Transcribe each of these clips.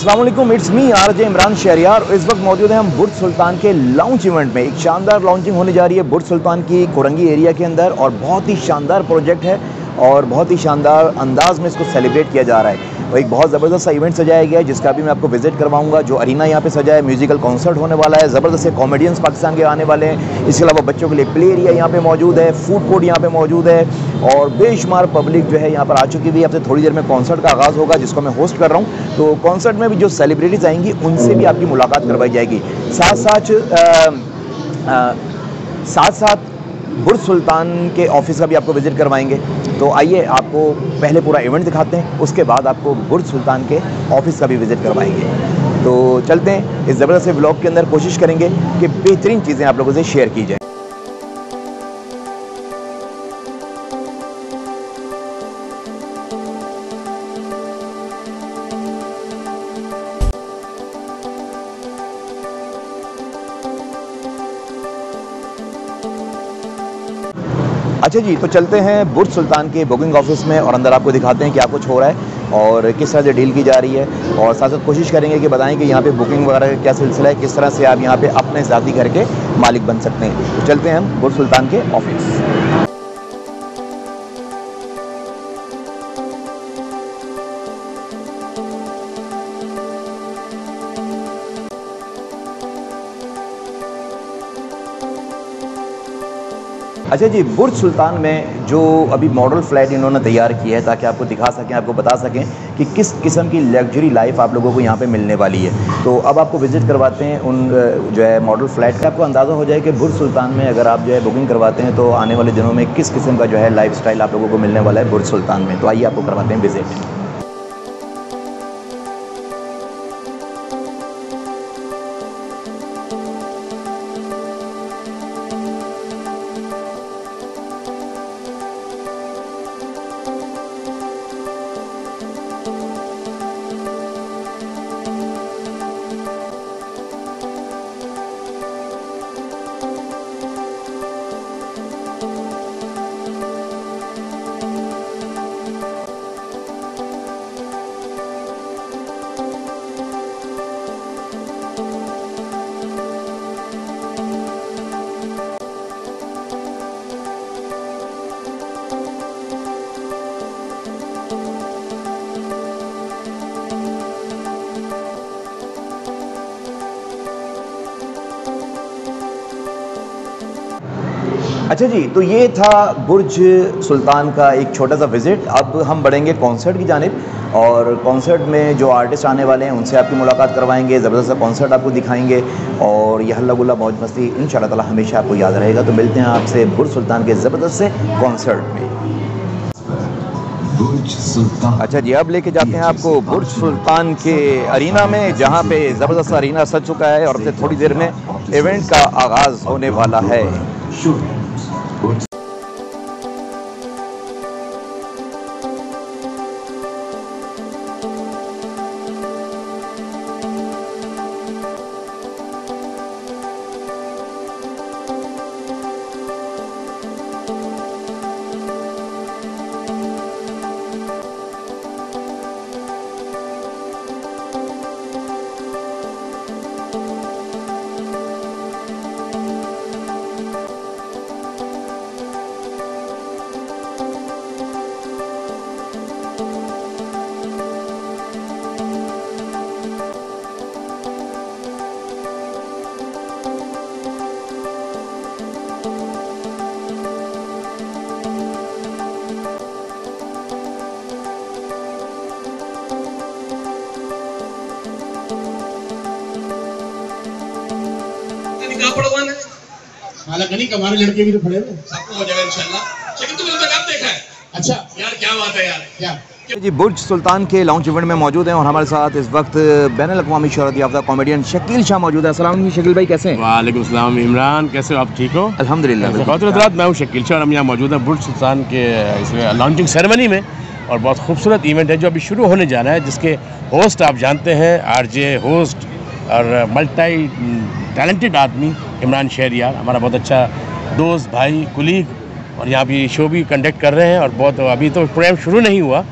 अस्सलाम वालेकुम, it's me RJ Imran Shahriyar. इस वक्त मौजूद हैं हम बुर्ज सुल्तान के लॉन्च इवेंट में। एक शानदार लॉन्चिंग होने जा रही है बुर्ज सुल्तान की कोरंगी एरिया के अंदर और बहुत ही शानदार प्रोजेक्ट है और बहुत ही शानदार अंदाज में इसको सेलिब्रेट किया जा रहा है। और एक बहुत ज़बरदस्त सा इवेंट सजाया गया है जिसका भी मैं आपको विजिट करवाऊंगा। जो अरीना यहाँ पे सजा है, म्यूजिकल कॉन्सर्ट होने वाला है, ज़बरदस्त से कॉमेडियंस पाकिस्तान के आने वाले हैं। इसके अलावा बच्चों के लिए प्ले एरिया यहाँ पे मौजूद है, फूड कोर्ट यहाँ पे मौजूद है और बेशुमार पब्लिक जो है यहाँ पर आ चुकी हुई है। अब से थोड़ी देर में कॉन्सर्ट का आगाज़ होगा जिसको मैं होस्ट कर रहा हूँ। तो कॉन्सर्ट में भी जो सेलिब्रिटीज़ आएंगी उनसे भी आपकी मुलाकात करवाई जाएगी। साथ साथ बुर्ज सुल्तान के ऑफिस का भी आपको विज़िट करवाएंगे। तो आइए आपको पहले पूरा इवेंट दिखाते हैं, उसके बाद आपको बुर्ज सुल्तान के ऑफिस का भी विज़िट करवाएंगे। तो चलते हैं, इस ज़बरदस्त व्लॉग के अंदर कोशिश करेंगे कि बेहतरीन चीज़ें आप लोगों से शेयर की जाए। अच्छा जी, तो चलते हैं बुर्ज सुल्तान के बुकिंग ऑफिस में और अंदर आपको दिखाते हैं क्या कुछ हो रहा है और किस तरह से डील की जा रही है। और साथ साथ कोशिश करेंगे कि बताएं कि यहाँ पे बुकिंग वगैरह का क्या सिलसिला है, किस तरह से आप यहाँ पे अपने ज़ाती घर के मालिक बन सकते हैं। तो चलते हैं हम बुर्ज सुल्तान के ऑफिस। अच्छा जी, बुर्ज सुल्तान में जो अभी मॉडल फ्लैट इन्होंने तैयार किया है ताकि आपको दिखा सकें, आपको बता सकें कि किस किस्म की लग्जरी लाइफ आप लोगों को यहाँ पे मिलने वाली है। तो अब आपको विज़िट करवाते हैं उन जो है मॉडल फ्लैट का। आपको अंदाज़ा हो जाए कि बुर्ज सुल्तान में अगर आप जो है बुकिंग करवाते हैं तो आने वाले दिनों में किस किस्म का जो है लाइफ स्टाइल आप लोगों को मिलने वाला है बुर्ज सुल्तान में। तो आइए आपको करवाते हैं विज़िट। अच्छा जी, तो ये था बुर्ज सुल्तान का एक छोटा सा विज़िट। अब हम बढ़ेंगे कॉन्सर्ट की जानिब और कॉन्सर्ट में जो आर्टिस्ट आने वाले हैं उनसे आपकी मुलाकात करवाएंगे, ज़बरदस्त सा कॉन्सर्ट आपको दिखाएंगे और यह हल्ला गुल्ला मौज मस्ती इंशाअल्लाह ताला हमेशा आपको याद रहेगा। तो मिलते हैं आपसे बुर्ज सुल्तान के ज़बरदस्त से कॉन्सर्ट में। अच्छा जी, अब लेके जाते हैं आपको बुर्ज सुल्तान के अरीना में, जहाँ पे ज़बरदस्त अरीना सज चुका है और अब से थोड़ी देर में इवेंट का आगाज़ होने वाला है। हालांकि हमारे लड़के भी तो खड़े हैं, सबको हो जाएगा इंशाल्लाह। शकील तुमने तो काम देखा है? अच्छा यार क्या बात है यार। क्या जी, बुर्ज सुल्तान के लॉन्च इवेंट में मौजूद हैं और हमारे साथ इस वक्त बैनुल अक़वामी शोहरत याफ्ता कॉमेडियन शकील शाह मौजूद है। अस्सलाम वालेकुम शकील भाई, कैसे हैं? वालेकुम अस्सलाम इमरान, कैसे हो आप? ठीक हो? अल्हम्दुलिल्लाह। मैं हूँ शकील शाह और हम यहाँ मौजूद हैं बुर्ज सुल्तान के इसमें लॉन्चिंग सेरेमनी में और बहुत खूबसूरत इवेंट है जो अभी शुरू होने जा रहा है, जिसके होस्ट आप जानते हैं आरजे होस्ट और मल्टी टैलेंटेड आदमी इमरान शहरियार, हमारा बहुत अच्छा दोस्त भाई कुलीग, और यहाँ भी शो भी कंडक्ट कर रहे हैं। और बहुत अभी तो प्रोग्राम शुरू नहीं हुआ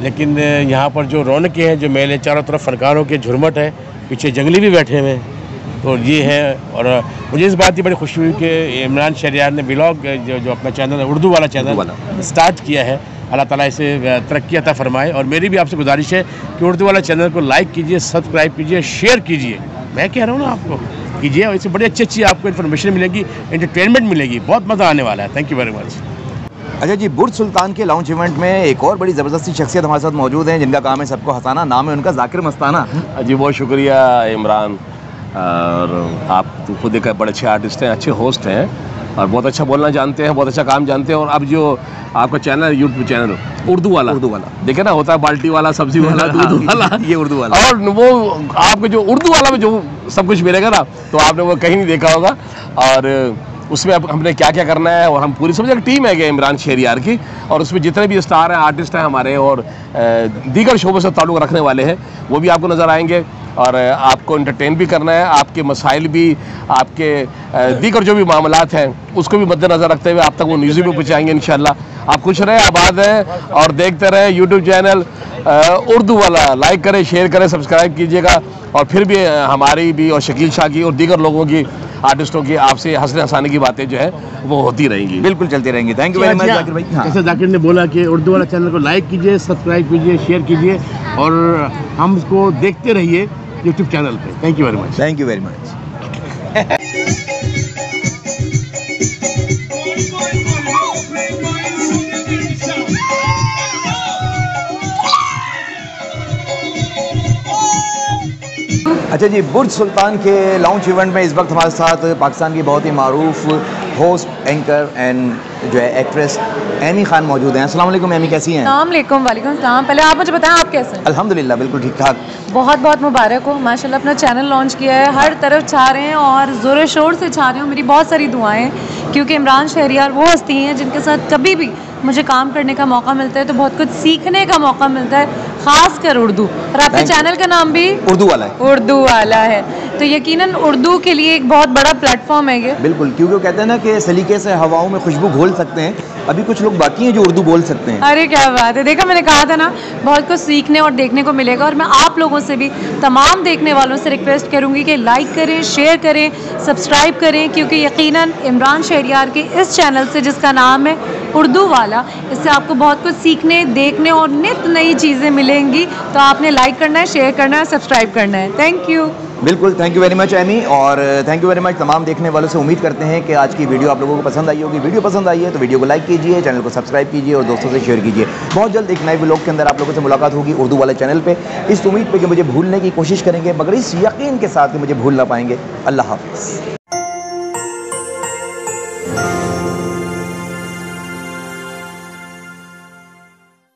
लेकिन यहाँ पर जो रौनकें हैं, जो मेले, चारों तरफ फनकारों के झुरमट है, पीछे जंगली भी बैठे हुए हैं, तो ये है। और मुझे इस बात की बड़ी खुशी हुई कि इमरान शहरियार ने ब्लॉग जो अपना चैनल है, उर्दू वाला चैनल स्टार्ट किया है। अल्लाह ताला इसे तरक्की अता फरमाए। और मेरी भी आपसे गुजारिश है कि उर्दू वाला चैनल को लाइक कीजिए, सब्सक्राइब कीजिए, शेयर कीजिए। मैं कह रहा हूँ ना, आपको कीजिए, और इससे बड़ी अच्छी आपको इन्फॉर्मेशन मिलेगी, एंटरटेनमेंट मिलेगी, बहुत मज़ा आने वाला है। Thank you very much. अच्छा जी, बुर्ज सुल्तान के लॉन्च इवेंट में एक और बड़ी ज़बरदस्ती शख्सियत हमारे साथ मौजूद हैं, जिनका काम है सबको हंसाना। नाम है उनका जाकिर मस्ताना। जी बहुत शुक्रिया इमरान, और आप तो खुद एक बड़े अच्छे आर्टिस्ट हैं, अच्छे होस्ट हैं, और बहुत अच्छा बोलना जानते हैं, बहुत अच्छा काम जानते हैं। और अब जो आपका चैनल, यूट्यूब चैनल उर्दू वाला देखे ना, होता है बाल्टी वाला, सब्जी वाला, दूध वाला, ये उर्दू वाला। और वो आपको जो उर्दू वाला में जो सब कुछ मिलेगा ना, तो आपने वो कहीं नहीं देखा होगा। और उसमें अब हमने क्या क्या करना है, और हम पूरी समझ एक टीम है कि इमरान शहरियार की, और उसमें जितने भी स्टार हैं, आर्टिस्ट हैं हमारे, और दीगर शोबों से ताल्लुक़ रखने वाले हैं, वो भी आपको नज़र आएंगे। और आपको एंटरटेन भी करना है, आपके मसाइल भी, आपके दीगर जो भी मामलात हैं, उसको भी मद्देनज़र रखते हुए आप तक वो न्यूज़ भी पहुँचाएंगे इंशाल्लाह। आप खुश रहें, आबाद हैं, और देखते रहें यूट्यूब चैनल उर्दू वाला। लाइक करें, शेयर करें, सब्सक्राइब कीजिएगा। और फिर भी हमारी भी, और शकील शाह की, और दीगर लोगों की, आर्टिस्टों की आपसे हंसने हंसाने की बातें जो है वो होती रहेंगी, बिल्कुल चलती रहेंगी। Thank you very much Zakir भाई। जैसे जाकिर ने बोला कि उर्दू वाला चैनल को लाइक कीजिए, सब्सक्राइब कीजिए, शेयर कीजिए, और हम उसको देखते रहिए यूट्यूब चैनल पे। Thank you very much. Thank you very much. अच्छा जी, बुर्ज सुल्तान के लॉन्च इवेंट में इस वक्त हमारे साथ पाकिस्तान की बहुत ही मारूफ होस्ट, एंकर एंड जो है एक्ट्रेस एमी खान मौजूद हैं। अस्सलाम वालेकुम एमी, कैसी हैं? अस्सलाम वालेकुम। वालेकुम सलाम। पहले आप मुझे बताएं आप कैसे हैं? अल्हम्दुलिल्लाह बिल्कुल ठीक ठाक। बहुत बहुत मुबारक हो, माशाल्लाह अपना चैनल लॉन्च किया है, हर तरफ छा रहे हैं और ज़ोर शोर से छा रहे हो। मेरी बहुत सारी दुआएं, क्योंकि इमरान शहरियार वो हस्ती हैं जिनके साथ कभी भी मुझे काम करने का मौका मिलता है तो बहुत कुछ सीखने का मौका मिलता है, ख़ास कर उर्दू। और आपके चैनल का नाम भी उर्दू वाला है। उर्दू वाला है, तो यकीनन उर्दू के लिए एक बहुत बड़ा प्लेटफॉर्म है ये। बिल्कुल, क्योंकि वो कहते हैं ना कि सलीके से हवाओं में खुशबू घोल सकते हैं, अभी कुछ लोग बाकी हैं जो उर्दू बोल सकते हैं। अरे क्या बात है, देखा मैंने कहा था ना, बहुत कुछ सीखने और देखने को मिलेगा। और मैं आप लोगों से भी, तमाम देखने वालों से रिक्वेस्ट करूंगी कि लाइक करें, शेयर करें, सब्सक्राइब करें, क्योंकि यकीनन इमरान शहरियार के इस चैनल से, जिसका नाम है उर्दू वाला, इससे आपको बहुत कुछ सीखने, देखने और नित नई चीज़ें मिलेंगी। तो आपने लाइक करना है, शेयर करना है, सब्सक्राइब करना है। Thank you. बिल्कुल, thank you very much Amy, और थैंक यू वेरी मच तमाम देखने वालों से। उम्मीद करते हैं कि आज की वीडियो आप लोगों को पसंद आई होगी। वीडियो पसंद आई है तो वीडियो को लाइक कीजिए, चैनल को सब्सक्राइब कीजिए, और दोस्तों से शेयर कीजिए। बहुत जल्द एक नए व्लॉग के अंदर आप लोगों से मुलाकात होगी उर्दू वाले चैनल पे, इस उम्मीद पे कि मुझे भूलने की कोशिश करेंगे, मगर इस यकीन के साथ कि मुझे भूल ना पाएंगे। अल्लाह हाफ़िज़।